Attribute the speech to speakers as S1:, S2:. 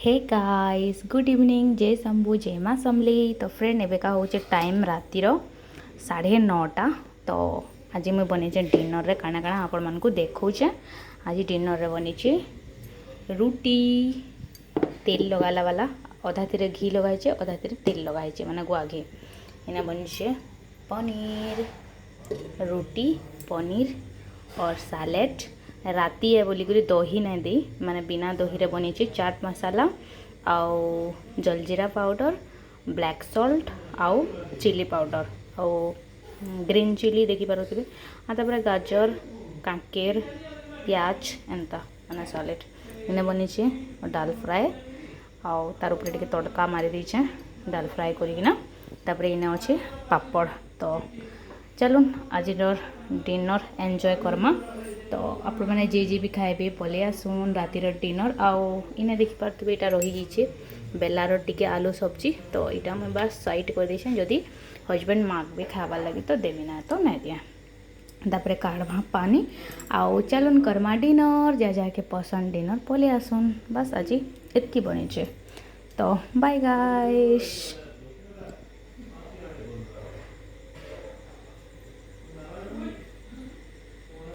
S1: Hey guys good evening जय शंभु जय माँ समली। तो फ्रेंड एबेका हूँ टाइम रातिर 9:30। तो आज मुझे बनी डिनर रे काना काना आपण मानकु देखौछे। आज डिनर रे बनी रुटी तेल लगाला वाला अधा तीरे घी लगाइछे अधा तीरे तेल लगाइछे माने गुआ घी। इना बनी पनीर रुटी पनीर और सालेड राती है बोलिक दही नहीं दी माने बिना दही रे बनी चाट मसाला आउ जलजीरा पाउडर ब्लैक सॉल्ट आउ चिली पाउडर आउ ग्रीन चिली देखी पारे तापर गाजर कांकेर प्याज एंता माने सॉलिड इने बनी डाल फ्राए आउ तार ऊपर टिके तड़का मारी दीचे डाल फ्राए करिकिना तापर इने अच्छे पापड़। तो चलून आज डिनर एंजॉय करमा। तो आपण मैंने जे भी खाए पलि आसुन रातिर डिनर आउ इने देखी पारे यहाँ रही जाइए बेलार टिके आलू सब्जी। तो यहाँ मुझे बस साइड कर देछे जदि हजबैंड मार्क भी खाबार लगे तो देवी ना तो नहीं दिया तापर काढ़वा पानी आउ चलून करमा डिनर जा जाके पसंद डिनर पलि आसुन बस आज इतकी बनी। तो बाय गाइस।